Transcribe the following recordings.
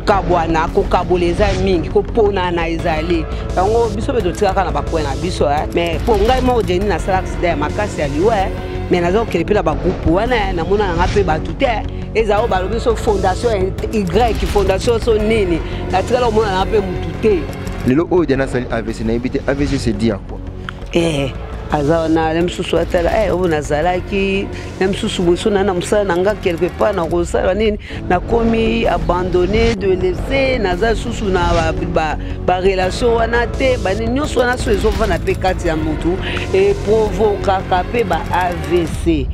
kabwana ko kaboleza mingi ko pona na ezali yango biso be dotika na bakwena biso mais po ngai mo jeni na sala accident makasi ali mais nazo kelepela ba groupe wana na mona nga pe batute ezao balobi so fondation Y fondation so nini na tika lo mona na pe mutute lelo o jana sali AVC na ibite AVC c'est dire quoi azana même sous atala on azalaki même sous bosona na musala nanga quelque part na kosala nini na komi abandonné de laisser naza sous na ba relation wana te ba nyonso wana so ezova na pe kati ya mutu et provoka pe ba AVC.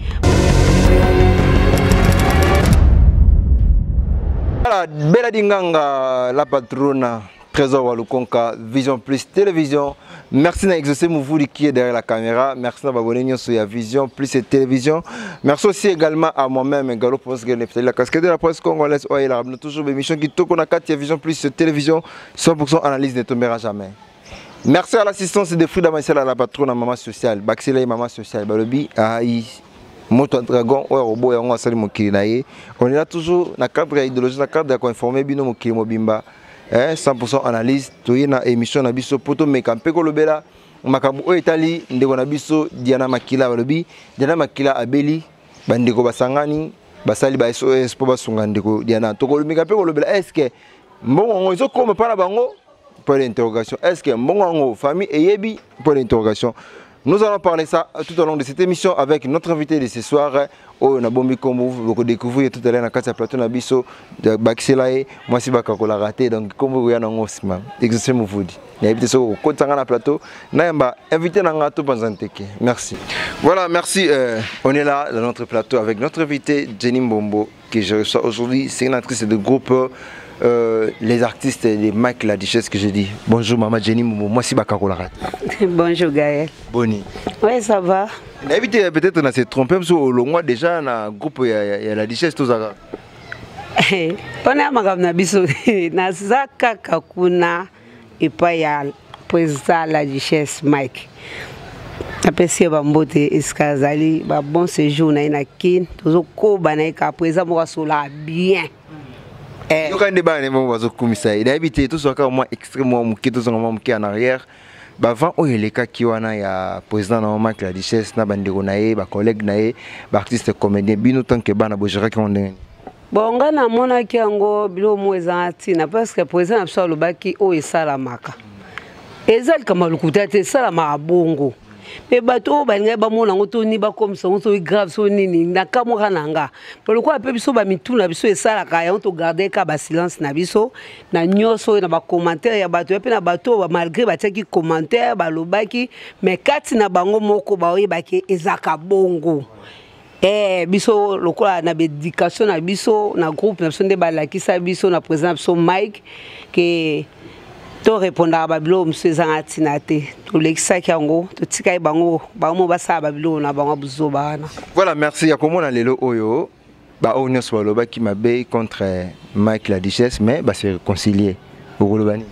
Voilà, Bella Dinganga, la patronne, Trésor Walukonka, Vision Plus Télévision. Merci d'exaucer Mouvouli qui est derrière la caméra. Merci d'abonner sur la Vision Plus et Télévision. Merci aussi également à moi-même, Galo Posgel, la casquette de la presse congolaise. On a toujours des émissions qui tournent à 4 Vision Plus et Télévision. 100% analyse ne tombera jamais. Merci à l'assistance de Frida Marcel à la patronne à Maman Sociale. Baxela Maman Sociale. Balobi, Aïe. Moto Dragon, Robot et on sali mokili naie. On est là toujours dans le cadre idéologique, dans le cadre de informer bino mokili mobimba. 100% analyse. Toye na émission na biso poto mekampe ko lobela. Makabu o Italie ndeko na biso Diana Makila balobi. Diana Makila abeli bandeko basangani basali ba SOS po basunga ndeko Diana. Toko mekampe ko lobela. Est-ce que mbongo izo comme para bango pour l'interrogation. Est-ce que mbongo famille eyebi pour l'interrogation. Nous allons parler ça tout au long de cette émission avec notre invité de ce soir. Oh, na bombi comme vous découvrez tout à l'heure dans le plateau Nabiso de Baxelae. Moi, c'est Bakakola raté. Donc, comme vous voyez, on a exaucé mon food. Il y a invité sur le côté de plateau. Naïmba, invité dans le plateau. Merci. Voilà, merci. On est là dans notre plateau avec notre invité Jenny Mbombo, que je reçois aujourd'hui. C'est une actrice de groupe. Les artistes, les Mike la Duchesse que j'ai dit. Bonjour maman Jenny Mbombo, moi c'est Bakakola. Bonjour Gaël. Boni. Oui, ça va. Évitez peut-être de se tromper parce que au moins déjà dans le groupe il y a la Duchesse tout ça. On est à Magam biso na zaka kakuna et pas ya président la Duchesse Mike. Apprécié bambote eskazali ba bon séjour na ina kin tozo ko bana ka président mo sola bien. Yo quand débat ne mo bazo komisa il a évité tout ça quand moi extrêmement mouké tout ça moi mouké en arrière. Bah avant o les cas qui wana ya président na Mike la Duchesse na bandeko na ye ba collègue na ye ba artiste comédien bino tant que bana bojera ki onde. Bon nga na mona ki yango bilo mweza tina parce que président absolu lobaki o esala maka. Ezali kama lukuta te sala ma bongo. Mais bateau balinga ba mona ngoto ni ba comme ça ngoto grave so nini na kamoka nanga pourquoi pe biso ba mituna biso esala ka ya to garder ka ba silence na biso na nyoso na ba commentaire ya bateau pe na bateau ba malgré ba teki commentaire ba lobaki mais kati na bango moko ba oyeba ke ezaka bongo biso lokola na éducation na biso na groupe na biso nde ba lakisa biso na président biso Mike ke to répondre à babilo monsieur zangatinate to lekisa kyango to tikai bango bango basa babilo na bango buzo bana. Voilà, merci ya komona lelo oyo ba on so loba ki mabe contre Mike la Duchesse mais ba se réconcilier okolobani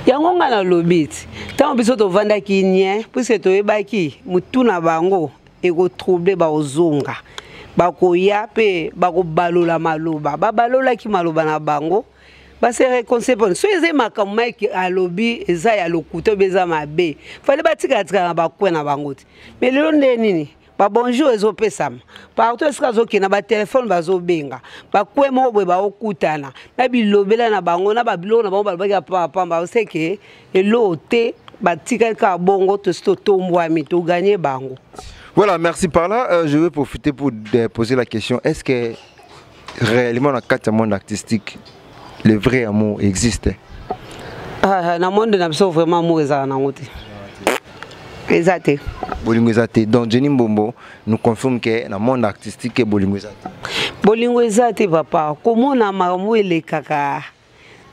yango nga na lobit tant biso to vanda ki nye puisque to ebaki mutuna bango ego troubler ba ozonga ba ko ya pe ba ko balola maloba ba balola ki maloba na bango. Parce que concept so eze makambo Mike a lobby eza ya lokuto beza mabe fallait batika tika na bakwena bangoti mais lelo nini ba bonjour ezo pesama partout eska zo kina ba téléphone bazo benga ba kwemo bwe ba okutana na bilobela na bango na ba bilo na bango ba papa ba oseke elote batika ka bongo to sto tombwa mi to gagner bango. Voilà, merci par là je vais profiter pour poser la question, est-ce que réellement dans le monde artistique le vrai amour existe? Dans le monde, nous vraiment amour. Exact. Bolingo ezate. Donc Jenny Mbombo nous confirme que dans le monde artistique bolingo ezate. Bolingo ezate papa. Comment na mamu ele kaka.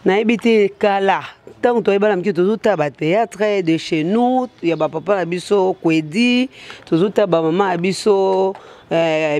Na ebite kala tant que tu as mis tout à théâtre de chez nous, il y a papa abisso Kwedi, tout à maman abisso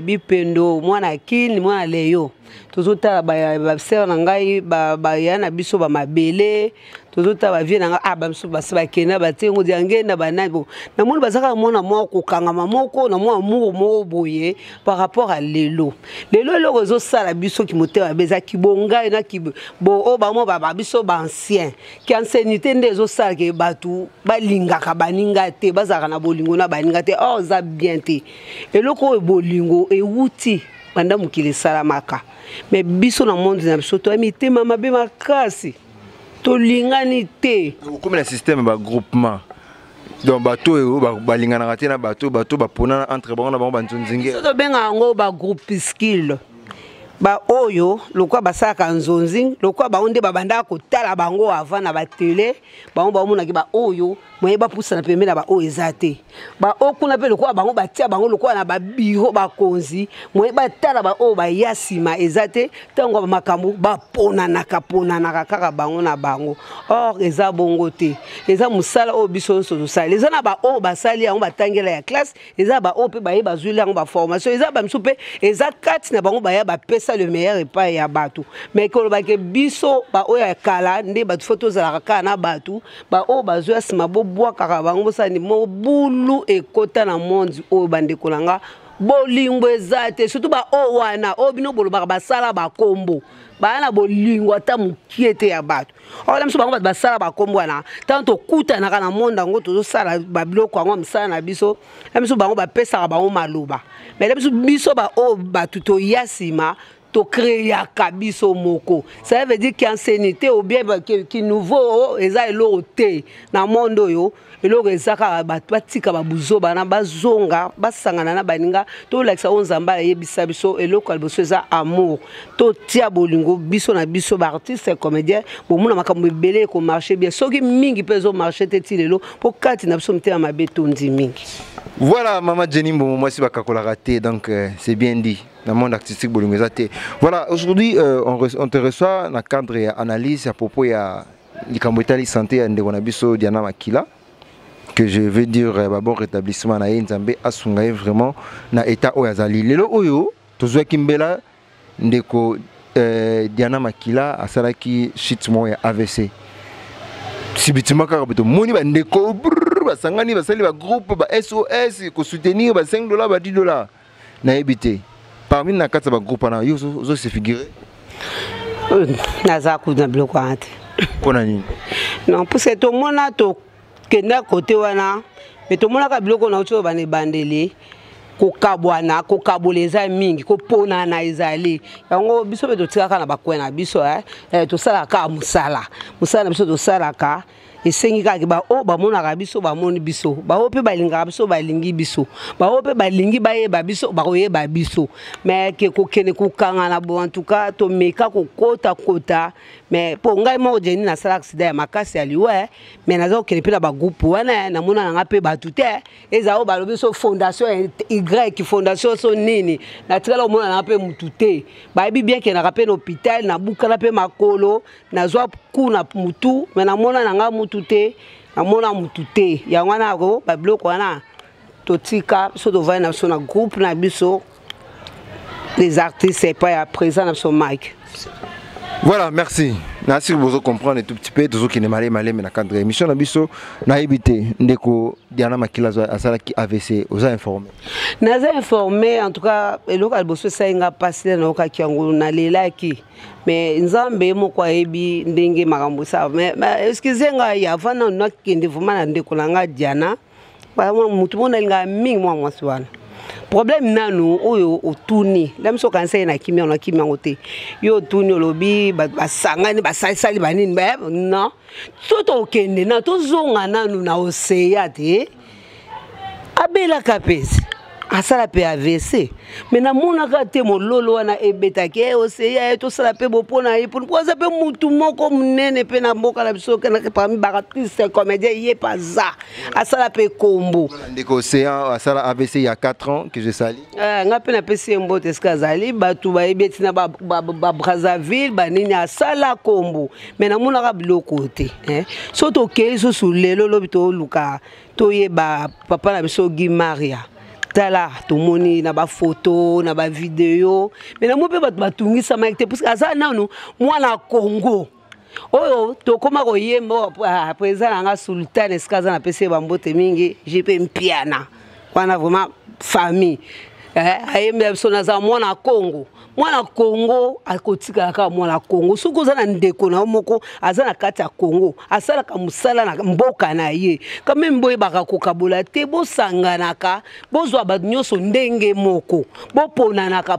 bipendo moi na kin moi leyo. Tout à ba sœur nangai ba yana biso ba mabele tout à ba vie nanga abamso ba se ba kena ba tengo diange na banabo na moni bazaka mona moko kanga mamoko na mwa muro boye par rapport à lelo le réseau sala biso ki moteur beza ki bonga na ki bo o ba mo ba biso ba ancien ki ancienneté ndezo sala ke batu balinga ka baninga te bazaka na bolingo na baninga te oh za bien te eloko e bolingo e wuti banda mukile salamaka mais biso na monde na biso to amité mama be makasi to lingani te comme le système ba groupement donc bateau ba lingana raté na bateau ba pona entre bango na bango banzonzinge to benga ngo ba groupe skill ba oyo lokwa basaka nzonzi lokwa baonde babanda ko tala bango avant na ba télé bango ba mona ki ba oyo moye ba poussa na pembe na ba o ezate ba okuna pe lokwa bango batia bango lokwa na ba biro ba konzi moye ba tala ba o ba yasima ezate tango ba makambo ba pona na kaka bango na bango or eza bongo te eza musala o biso so sala eza na ba o ba sali yango batangela ya classe eza ba o pe ba ye ba zwili yango ba formation eza ba msupe eza kati na bango ba ya ba pesa le meilleur repas ya batu mais ko ba ke biso ba o ya kala nde ba photos za ka na batu ba o ba zo asima boboa kaka bango sa ni mo bulu e kota na monde o bande kolanga bolingo ezate surtout ba o wana o bino bolo ba sala ba kombo ba na bolingo ata mukiete ya batu o la mso bango ba sala ba kombo wana tanto kuta na kana monde ngo to sala ba biloko ngo msala na biso la mso bango ba pesa ba o maloba mais la biso ba o batu to yasima to créer kabiso moko ça veut dire qu'ancienneté ou bien qui nouveau eza eloko te na monde yo eloko ezaka batika babuzo bana bazonga basangana na baninga to lakisa onzamba yebisa biso eloko alboso eza amour to tia bolingo biso na biso ba artiste comédien bomuna makambo ebele ko marcher bien soki mingi pezo marcher te tilelo po kati na biso mtema mabeto ndi mingi. Voilà maman Jenny Mbomo moi si bakakola raté donc c'est bien dit. Dans le monde artistique, voilà, aujourd'hui, on te reçoit dans le cadre d'analyse à propos de la santé de Diana Makila, que je veux dire, bon rétablissement na Nzambe Asungaye vraiment na état oyazali. Lelo oyo, tozwa kimbela ndeko Diana Makila asalaki shitmo ya AVC. Sibitima kaka beto moni ba ndeko basangani basali ba groupe ba SOS ko soutenir ba $5 ba $10 na ebité. Parmi les quatre groupes, vous avez figuré? Nazaku na bloc ante. Ponani. Non, parce que tout le monde a tout kenda côté wana, mais tout le monde a bloc on a autre bane bandeli, ko kabwana, ko kaboleza mingi, ko pona na izali. Yango biso be to tika na bakwena biso to sala ka musala. Musala biso to sala ka esengi kaki ba o ba mona ka biso ba moni biso ba o pe balinga biso balingi biso ba o pe balingi ba ye ba biso ba koye ba biso mais ke ko kene ko kanga na bo en tout cas to meka ko kota mais po ngai mo jeni na sala accident makasi ali ouais mais nazo kene pe na ba groupe wana na mona nga pe ba tout eza o ba lo biso fondation Y fondation so nini na tikala mona na pe mutute ba bi bien ke na rappel hôpital na bukala pe makolo na zo kuna mutu mais na mona na nga mutute na mona mutute ya wana ko ba bloc wana totika so do va na so na groupe na biso les artistes c'est pas à présent na so mic. Voilà, merci. Merci pour vous comprendre un tout petit peu tout ce qui n'est malé mais na cadre émission na biso na éviter ndeko Diana Makila asala ki AVC aux informés. Naza informé en tout cas eloko alboso sainga passer na okaki yango na lelaki mais nzambe moko ebi ndenge makambo sa mais excusez nga ya vana na kende vraiment na ndeko langa Diana ba mutu mona linga mingi mwa swana. Problème nanu oyo otuni la mso kanse na kimia na kimia ngote yo tuni olobi basangani basali banini ba non toto okende na to zonga nanu na oseya te abela kapesi asala pe AVC mais na mona ka te mololo wana ebetaki oseya to sala pe bopona ye pour poza pe mutu moko munene pe na mboka na biso kana parmi baratrice comédien ye paza asala pe kombo ndeko Océan asala AVC il y a 4 ans que je sali nga pe na pesi mbote eskazali batu ba ebeti na ba Brazzaville banini asala kombo mais na mona ka biloko te so to ke so sulelo lobito luka to ye ba papa na biso Guy Maria tala tomoni na ba photo na ba vidéo mais na mo pe batungisa maite parce que aza nanu mwana Congo oyo to koma ko yembo président nga sultan eskaza na pese bambote mingi jepe mpiana wana vraiment famille ayembe biso na za mwana Congo akotika ka mwana Congo suko za na ndeko na moko aza na kati ya Congo asala ka musala na mboka na ye kame mboye baka kokabola te bo sanganaka bozwa ba nyoso ndenge moko bo ponanaka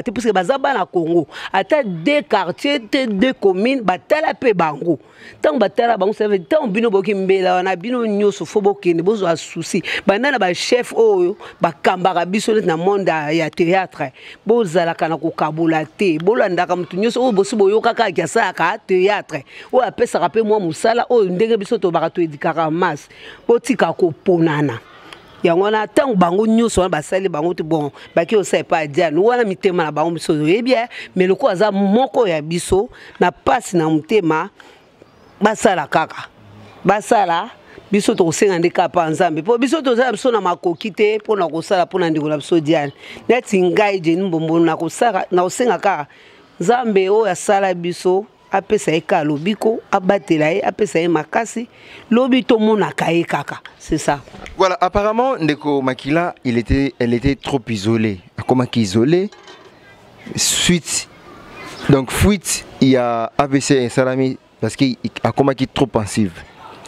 te parce que bazaba na Congo ata deux quartiers te deux communes batala pe bango tant batala bango ça veut tant bino boki mbela wana bino nyoso fo bokende bozwa souci bandana ba chef oyo bakambaka biso na monde ya théâtre bozala kana kokabola te bolandaka mutu nyoso oyo bosi boyoka ka kiasa ka théâtre oyo apesa ka pe mwa musala oyo ndenge biso to baka to edikaka mas botika koponana yango na tango bango nyoso wana basali bango te bon baki osa pa diane wana mitema na bango biso yebia mais loko aza moko ya biso na pasi na mutema basala kaka basala biso to senga ndeka pa nzambe po biso to za biso na makoki te pona kosala pona ndiko na biso diane neti ngai je mbombo na kosala na osenga ka nzambe o ya sala biso apesa eka lobiko abatela ye apesa ye makasi lobi to mona kaye kaka c'est ça. Voilà, apparemment ndeko Makila elle était trop isolée comment qu'isolée suite donc fuite il y a AVC et Salami parce qu'il a comment qui trop pensive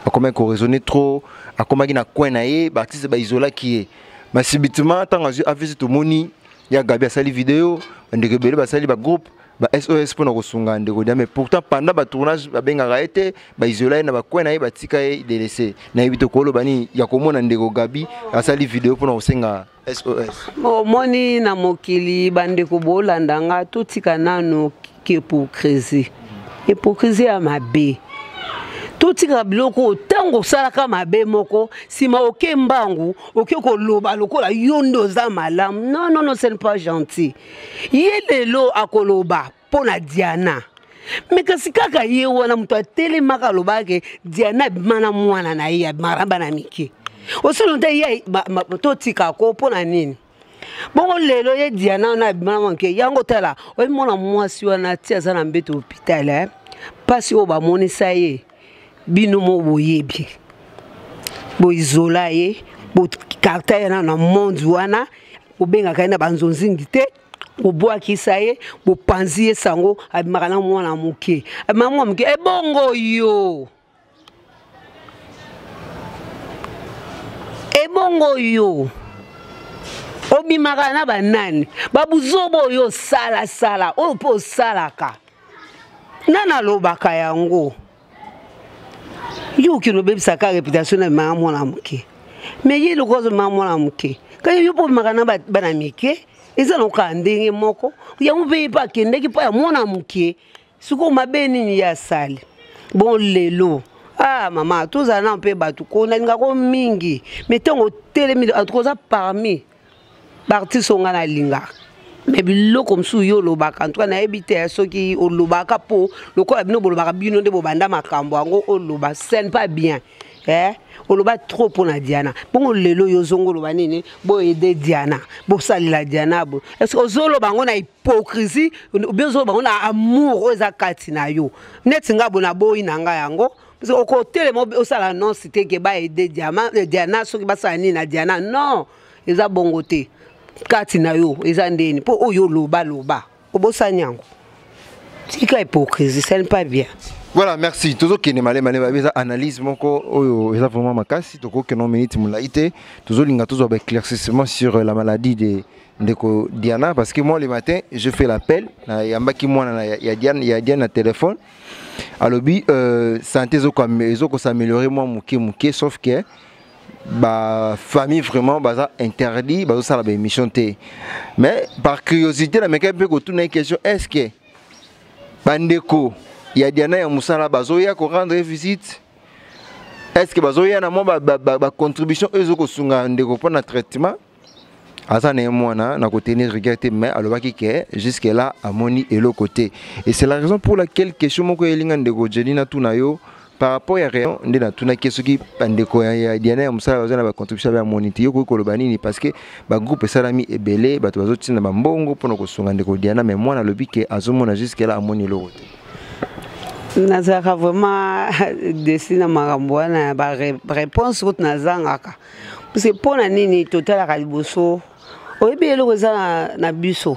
a comment qu'on raisonnait trop a comment qui na coin na ye baptiste ba isola qui est mais subitement tant AVC to moni il y a Gabi a sali vidéo ndeko bele ba sali ba groupe ba SOS pour na sunga ndeko mais pourtant pendant ba tournage ba benga été ba isola na ba coin na ye ba tika ye délaissé na yibito kolo bani ya komona ndeko Gabi a sali vidéo pour na senga SOS moni na mokili bandeko bolandanga totika nano hypocrisie ya mabe totika biloko tango salaka mabe moko sima oke mbangu oke ko loba lokola yondo za malamu non ce n'est pas gentil yelelo akoloba pona Diana mais kasi kaka ye wana mutu atelemaka lobake Diana bimana mwana na ye maramba na mike osolonta ye totika ko pona nini bongo lelo ye Diana na bimana manke yango tala oyi mona mwasi wana tia za na mbeto hôpital pasi o ba monisa ye bino mo boyebi bo isola ye bo caractère na monde wana bo benga kana banzonzi ngite bo boakisa ye bo panzi ye sango abimaka na mwana muke mama muke ebongo yo obimaka na banani babuzobo yo sala o po salaka nana lobaka yango yo ki no bebisa ka réputation na mwana muke mais ye lokozo mwana muke kayo yo po makana bana mike eza no ka ndenge moko ya mbe pa kende ki pa ya mwana muke suko mabeni ni ya sali bon lelo mama toza na mpe batu ko na ngako mingi mais tongo telemi atoza parmi artiste on a linga mais biloko msu yo lobaka en tout cas na ebite soki o lobaka po lokola bino bolobaka bino nde bobanda makambo yango o loba c'est pas bien o loba trop pour na Diana bongo lelo yo zongo loba nini bo aider Diana bo salila Diana bo est-ce que ozolo bango na hypocrisie ou bien ozolo bango na amour oza kati na yo net ngabo na boyi nanga yango parce que au côté mo osala non c'était que ba aider Diana soki basala nini na Diana non eza bongo te kati na yo eza ndeni po oyo loba obosa nyango tika hypocrisie ça n'est pas bien. Voilà, merci. Toujours qui n'est malé analyse moko oyo eza vraiment makasi toko que non minute mulaité toujours linga toujours éclaircissement sur la maladie de Diana parce que moi le matin je fais l'appel ya mbaki mwana ya Diana na téléphone alobi santé zo ko s'améliorer moi muke sauf que ba famille vraiment baza interdit bazo sala ba émission té mais par curiosité la meka pe ko tuna une question est-ce que bandeko ya Diana ya musala bazo ya ko rendre visite est-ce que bazo ya na mo ba contribution ezoko sunga ndeko pour na traitement asa na mwana na ko tenir regardé mais alobaki ke jusque là amoni elo côté et c'est la raison pour laquelle question moko elinga ndeko Jelina tuna yo par rapport à rien on dit na tuna keso ki bandeko ya Diana ya musala bazana ba contribution ba monité yo ko koloba nini parce que ba groupe salami ebele bato bazotina ba mbongo pour ko sunga ndeko Diana mais mwana lobi ke azomona jusque là amoni elo côté nazaka vraiment desina makambo wana ba réponse route nazangaka parce que pona nini total ka liboso oyebi eloko eza na biso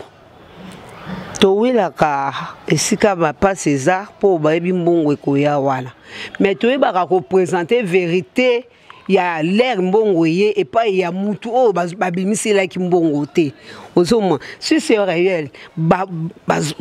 towelaka esika bapase eza mpo bayebi mbongo ekoya wana mais toyebaka koprésente vérité ya l'air mbongo ye epai ya mutu oyo babimiselaki mbongo te ozomwa si c'est réel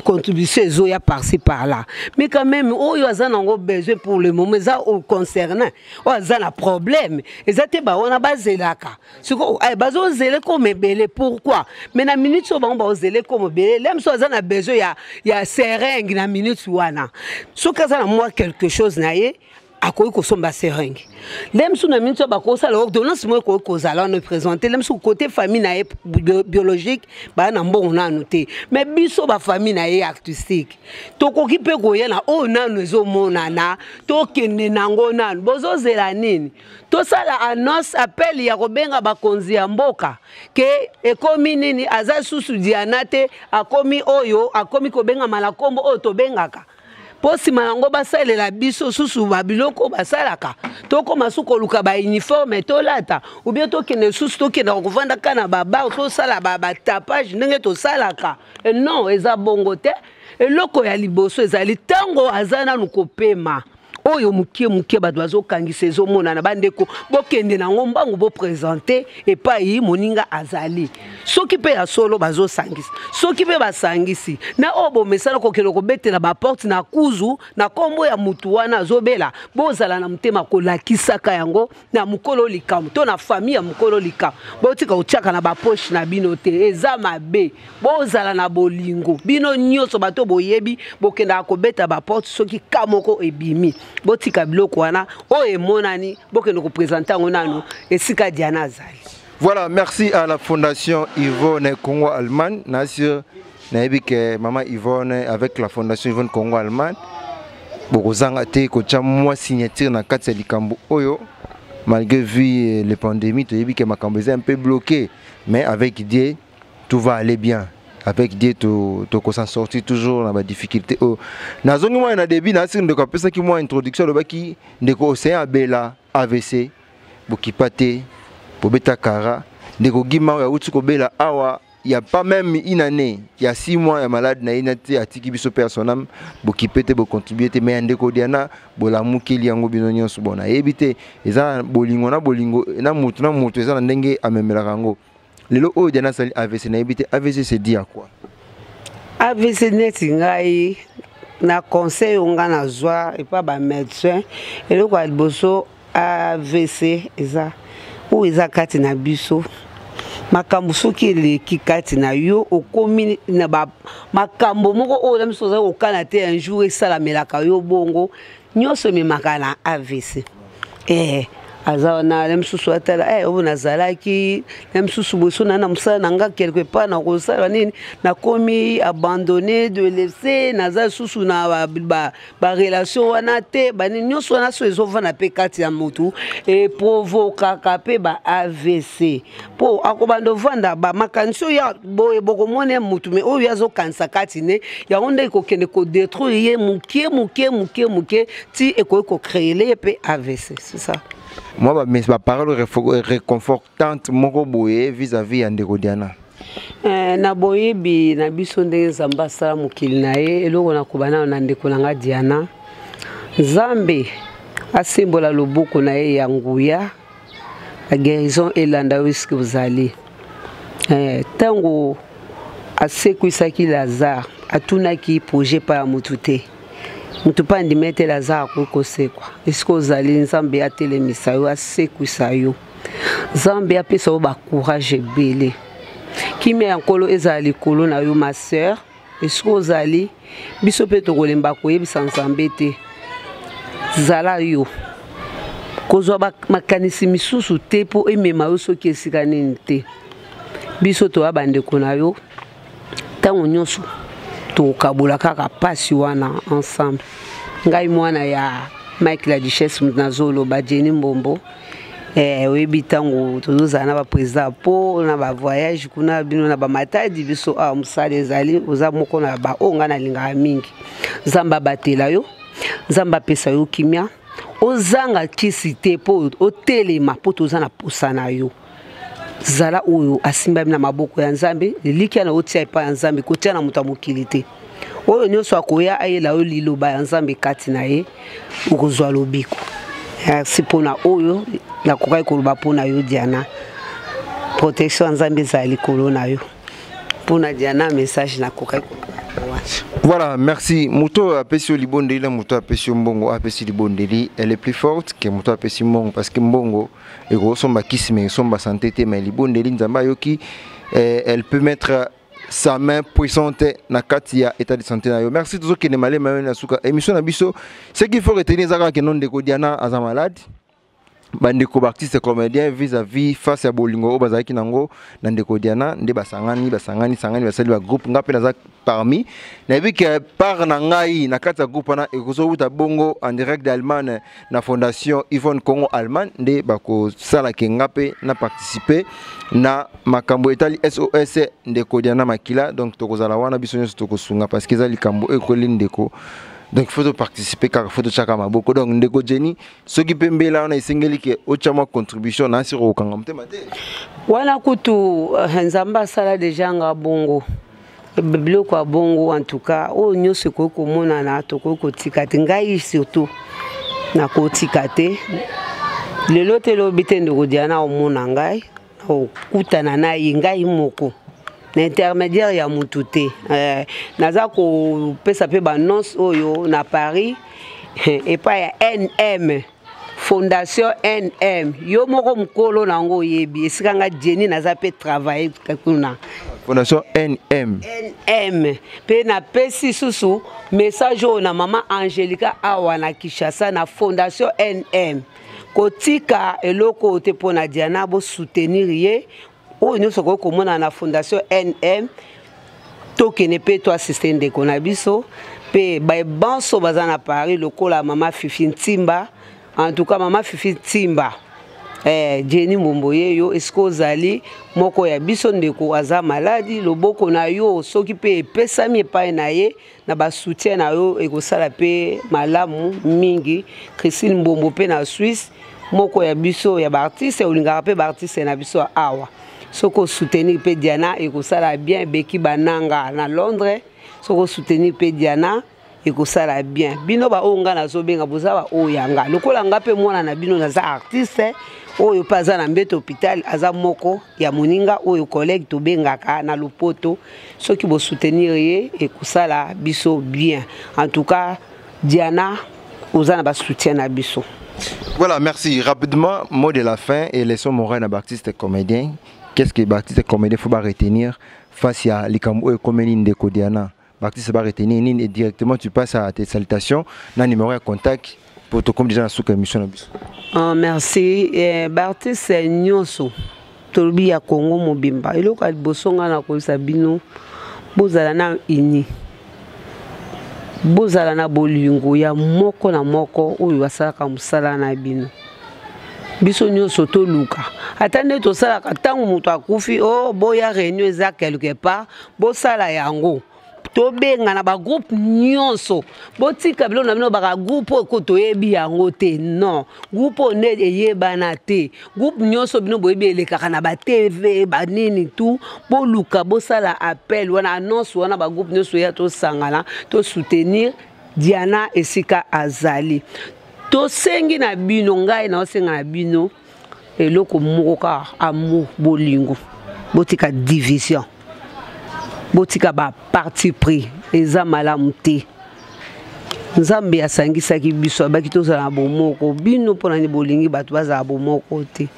contribution ezoya par-ci par-là mais quand même oyo aza nango besoin pour le moment eza concernant oyo aza na problème eza te bawana bazelaka siko bazozele comme ebele pourquoi mais na minute oyo bango bazozele comme ebele lem so aza na besoin ya seringue na minute wana soki aza na mwa quelque chose na ye akoki kosomba seringue lemsu na minute bakosala ordonnance mo ko kozala on présenter lemsu côté famille na biologique ba na mbongo nanu te mais biso ba famille na artistique tokoki pe koya na o nanu ezomonana tokende nango nanu bozozela nini tosala annonce appel ya kobenga bakonzi ya mboka ke ekomi nini aza susu Diana te akomi oyo akomi kobenga malakombo oyo tobengaka posi malango basalela biso susu babiloko basalaka toko masuko luka ba uniforme tolata ou bien tokende susu tokende kovanda kana ba bar to sala ba tapage ndenge to salaka non eza bongo te eloko ya liboso ezali tango azana nukopema oyo mukie bato bazokangisa ezomona na bandeko bokende nango mbangu bo présenter epai moninga azali soki pe ya solo bazosangisa soki pe basangisi na obo mesala kokelo kobetela ba porte na kuzu na kombo ya mutu wana azobela bozala na mutema kolakisaka yango na mukolo likamu to na famille ya mukolo likamu botika ochaka na ba poche na bino te eza mabe bozala na bolingo bino nyoso bato boyebi bokenda kobeta ba porte soki kamoko ebimi botika biloko wana oyo emonani bokende koprésenter yango nanu esika Diana azali. Voilà, merci à la Fondation Yvonne Congo-Allemagne. Nassir, naïbi que maman Yvonne avec la Fondation Yvonne Congo-Allemagne. Bokozanga te kocha moi signature na kati ya likambo oyo malgré vu les pandémies, tu dis que ma cambo est un peu bloqué, mais avec Dieu tout va aller bien. Avec Dieu tu s'en sortir toujours dans la difficulté. Nazongi moi na début na sir ndeko pesa ki moi introduction le baki ndeko océan bela AVC bokipate bobeta kara ndeko gima ya utu ko bela awa il y a pas même une année, il y a 6 mois, il y a malade na inati atiki biso personnel, bokipete bo contribuer mais ndeko Diana bolamu kili yango binonyo subona ebite eza bolingo na mutu eza na ndenge amemela kango. Lelo oyo Diana sali AVC na ebite AVC c'est dit à quoi? AVC neti ngai na conseil onga na zwa et pas ba médecin et le kwa liboso AVC eza ou eza kati na biso makambo soki eleki kati na yo okomi na ba makambo moko oyo lemso za okana te un jour esalamelaka yo bongo nyonso memaka na AVC azana lemsusu atala obona zalaki lemsusu boso na musala nanga quelque part na kosala nini na komi abandonné de laisser naza susu na ba relation wana te bani nyonso wana so ezovana pe kati ya mutu et provoka kape ba AVC po akobando vanda ba makanso ya boye boko mone mutu me oyo yazo kansa kati ne ya onde ko kende ko détruire mukie ti eko ko créer pe AVC c'est ça. Moi, mes paroles réconfortantes vis-à-vis de Ndeko Diana. Na boyebi na biso ndenge Nzambe asala mokili na ye eloko na kobana na ndeko nanga Diana. Nzambe asembola loboko na ye ya nguya la guérison elanda wiski bozali. Tango asekwisaki Lazare atunaki projet pa ya mutu te. mutu pa ndimete la za ko sekwa esko zali nzambe atelemisa yo asekwisa yo nzambe apesa yo ba courage ebele kimia ya nkolo ezala likolo na yo ma sœur esko zali biso pe tokolemba koyebisa nzambe te zala yo kozwa makanisi misusu te po emema yo soki esika nini te biso toya bandeko na yo ntango nyonso tokabola kaka pasi wana ensemble ngai mwana ya Mike la Duchesse nazoloba Jenny Mbombo oyebi ntango tozozala na bapresident po na bavoyage kuna bino na bamatadi biso mosala ezali oza moko na baoyo ngai nalingaka mingi nzambe abatela yo nzambe apesa yo kimia ozanga kisi te po otelema po toza na posa na yo zala oyo asimbami na maboko ya nzambe likia na otia epa ya nzambe kotia na moto ya mokili te oyo nyonso akoya ayela yo liloba ya nzambe kati na ye okozwa lobiko merci mpona oyo nakokaki koloba mpona yo Diana protection ya nzambe ezala likolo na yo mpona Diana message nakokaki koloba. Voilà, merci. Mouto a pesi libondeli, Mouto a pesi mbongo, a pesi libondeli. Elle est plus forte que Mouto a pesi mbongo parce que mbongo et gros somba kisme, somba santé mais libondeli nzamba yoki elle peut mettre sa main puissante na katia état de santé na yo. Merci tous qui ne malé na suka émission na biso. Ce qu'il faut retenir zaka que non de Diana aza malade. Bandeko artiste comédien vis-à-vis face à bolingo bazaki nango na ndeko Diana nde basangani basali ba groupe ngape na parmi na bi que par na ngai na kata groupe na ekozo uta bongo en direct d'Allemagne na fondation Yvonne Congo Allemagne nde bako sala ke ngape na participer na makambo etali SOS ndeko Diana makila donc tokozala wana biso nyoso tokosunga parce que ezali kambo ekoli ndeko. Donc il faut participer car il faut chaka maboko donc ndeko Jenny ce qui peut mbela na isengeli ke ochama contribution na siro okangam mate wana kutu nzamba sala déjà nga bongo biloko ya bongo en tout cas o nyose ko komona na to ko kotikate ngai surtout na kotikate lelo te lo bitende ko Diana omona ngai o kutana na ngai moko l'intermédiaire ya mutu te naza ko pesa pe banonce oyo na Paris et pas ya NM fondation NM yo moko mkolo nango yebi esika nga Jenny naza pe travailler kuna fondation NM pe na pesi susu message na mama Angelica awa na Kinshasa na fondation NM kotika eloko te pona Diana bo soutenir ye o nous sommes comme on la fondation NM tokene pe to assistant de konabiso pe bay banso bazana Paris lokola mama Fifi Ntimba en tout cas mama Fifi Ntimba Jenny Mbombo yo esko zali moko ya biso ndeko aza maladi loboko na yo soki pe pesami pa na ye na ba soutien na yo ekosala pe malamu mingi Christine Mbombo pe na Suisse moko ya biso ya ba artiste olingaka pe ba artiste na biso awa soko soutenir pe Diana ekosala bien beki bananga na Londres soko soutenir pe Diana ekosala bien bino ba onga na zobenga bozaba oyanga lokola nga pe mwana na bino naza artiste oyo paza na mbeto hôpital aza moko ya moninga oyo collègue to bengaka na lopoto soki bo soutenir ye ekosala biso bien en tout cas Diana ozana ba soutien na biso. Voilà, merci. Rapidement, mot de la fin et laissons mon reine à Baptiste comédien. Qu'est-ce que Baptiste comédien faut pas retenir face à l'Ikambo et comédien de Diana? Baptiste va retenir et directement tu passes à tes salutations. Na numéro de contact pour te comme déjà sous émission. Merci. Baptiste Nyonso. Tolbi ya Congo mobimba. Ilo ka bosonga na ko sabino. Bozala na ini. Bozala na bolingo ya moko na moko oyo asaka musala na bino. Biso nyonso to luka atande to sala ka tangu mutu akufi o boya réunion eza quelque part bo sala yango to benga na ba groupe nyonso botika bilo na bino ba groupe ko to yebi yango te non groupe ne eyebana te groupe nyonso bino boyebi elekaka na ba TV ba nini tout bo luka bo sala appel wana annonce wana ba groupe nyonso ya to sangala to soutenir Diana esika azali to sengi na bino ngai na osenga na bino eloko moko ka amour bolingo botika division botika ba parti pris eza malamu te Nzambe asangisaki biso abaki tozala bomoko bino mpona ni bolingi bato bazala bomoko te.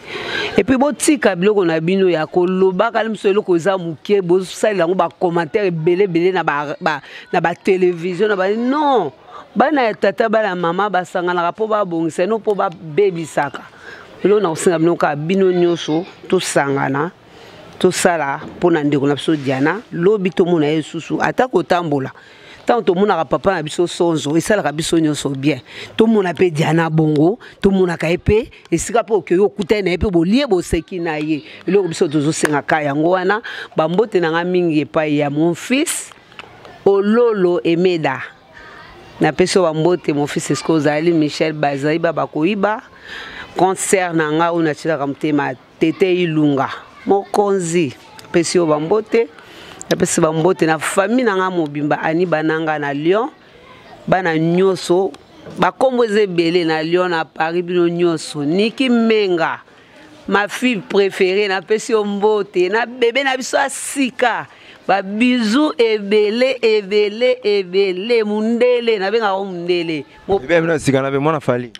Et puis botika biloko na bino ya koloba kala miso eloko eza muke bosalela ngo ba commentaire belé na ba télévision na ba non bana ya tata bana mama basangana po ba bongisa no po ba bebisaka lo na osenga bino ka bino nyoso to sangana to sala pona ndeko na biso Diana lobi to mona yesusu atako tambola. Tant tout le monde a papa na biso sonzo et ça la biso nyonso bien tout le monde a pe Diana bongo tout le monde a kaepe et sika po ke yo kuta na epe bo lie bo seki na ye lo biso tozo senga ka yango wana ba mbote na nga mingi epa ya mon fils Ololo Emeda na peso ba mbote mon fils Eskozali Michel Bazai baba koiba concert na nga una tshila ka mtema tete ilunga mokonzi peso ba mbote pesi bambote na famille na nga mobimba ani bananga na Lyon bana nyoso bakombo ezebele na Lyon na Paris bino nyoso Niki Menga ma fille préférée na pesi mbote na bébé na biso asika ba bisou ebele mundele na benga mundele bébé na sika na be mona fali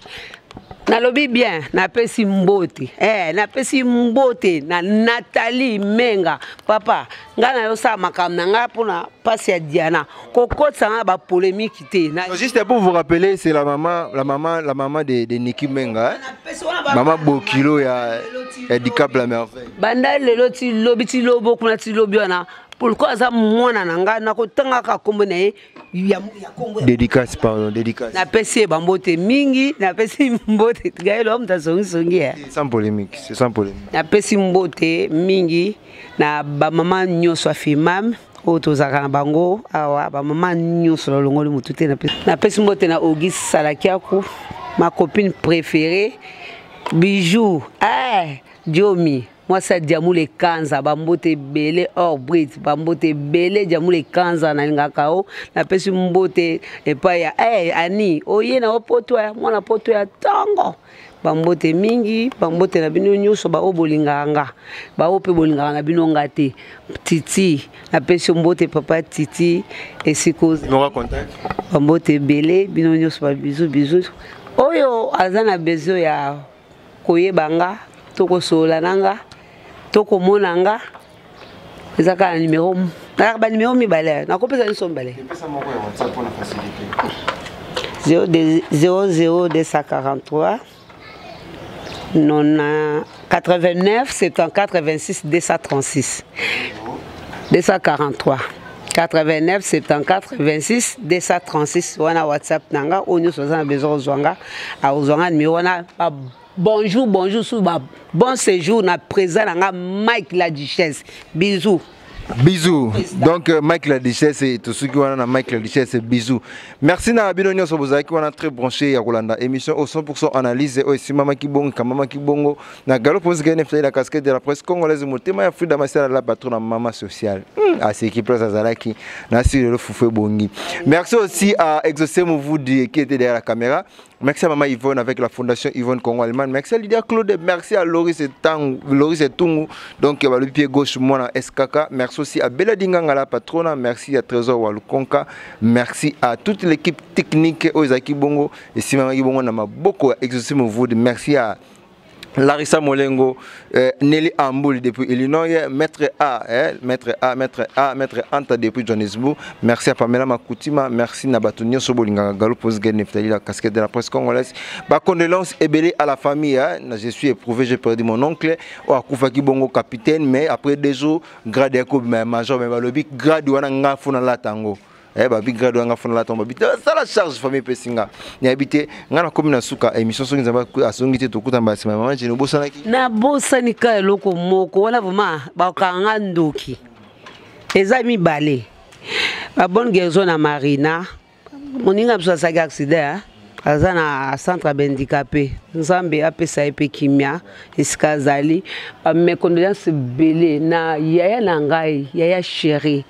na lobi bien na pesi mbote na pesi mbote na Nathalie Menga papa ngana yo sa makam na nga pona pasi ya Diana kokotsa nga ba polémique te juste pour vous rappeler c'est la maman de Niki Menga maman Bokilo ya handicap la merveille banda lelo ti lobi ti lobo kuna ti lobi wana pourquoi ça mwana nanga na ko tanga ka kombo na ya kombo dédicace pardon dédicace na pesi bambote mingi na pesi mbote gaelo mta songi sans polémique c'est sans polémique na pesi mbote mingi na ba maman nyoso afimam otozaka na bango awa ba maman nyoso longoli mutute na pesi mbote na Auguste Salakiaku ma copine préférée Bijou Diomi moi ça Diamoule Kanza bambote belé hors Brit bambote belé Diamoule Kanza na ngakao na pesi mbote epa ya ani oye na opoto ya mwana poto ya tango bambote mingi bambote na bino nyuso ba obolinganga ba ope bolinganga na bino ngate Titi na pesi mbote papa Titi esikoze no contact bambote belé bino nyuso ba bisous oyo azana bezo ya koyebanga toko sola nanga toko monanga ezaka numéro na ba numéro mibale na kopesa ni sombale pesa moko ya WhatsApp pour la facilité 00243 89 74 26 236 243 89 74 26 236 wana WhatsApp nanga onyo sozana besoin zwanga a ozwanga numéro wana bonjour sous bon séjour na présent na Mike la Duchesse bisous donc Mike la Duchesse et tout ce qui wana na Mike la Duchesse bisous merci na bino nyonso bozaki wana très branché ya kolanda émission au 100% analyse o simama kibongo kamama kibongo na galopo nzikene fta la casquette de la presse congolaise motema ya Frida Masela la patronne maman sociale à ce qui place Azalaki na sur le foufou bongi merci aussi à Exaucé Mouvoudi qui était derrière la caméra. Merci à Maman Yvonne avec la Fondation Yvonne Congo-Allemagne. Merci à Lydia Claude. Merci à Loris et Tungu. Donc, le pied gauche, moi, SKK. Merci aussi à Bella Dinganga, la patronne. Merci à Trésor Walukonka. Merci à toute l'équipe technique, Ozaki Bongo. Et si Maman Yvonne, on a beaucoup exaucé mon vote. Merci à Larissa Molengo, Nelly Amboul depuis Illinois, Maître Anta depuis Johannesburg. Merci à Pamela Makutima, merci Nabatunio Sobolinga Galopos Geneftali, la casquette de la presse congolaise. Ma condoléances ébélées à la famille. Je suis éprouvé, j'ai perdu mon oncle, Oakufaki Bongo capitaine, mais après 2 jours, grade Yacoub, major, mais le big grade Wananga Funala Tango. Big grade nga fona la tomba bita ça la charge famille pesinga ni habité ngana komina suka émission songi zamba asongite tokuta mbasi mama je no bosana ki na bosani ka eloko moko wana vraiment ba kanga ndoki ezami balé ba bonne guérison na Marina moninga biso sa accident azana centre handicapé nzambe apesa epe kimia iskazali mes condoléances belé na yaya na ngai yaya chérie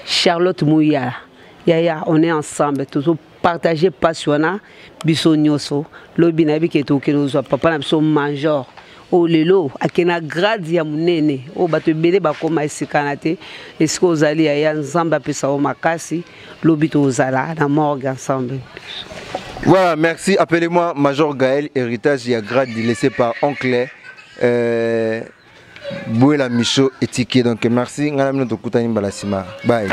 Charlotte Mouya Yaya, on est ensemble, toujours partager passionnant, biso nyoso, lobi na bi ke to ke no papa na biso major, o lelo akena grade ya munene o bato ebele bakoma esikana te esika ozali ya nzambe apesa o makasi lobi tozala na morgue ensemble. Voilà, merci. Appelez-moi Major Gaël, héritage et grade laissé par oncle Bouela Michaud et Tiki. Donc merci. Bye.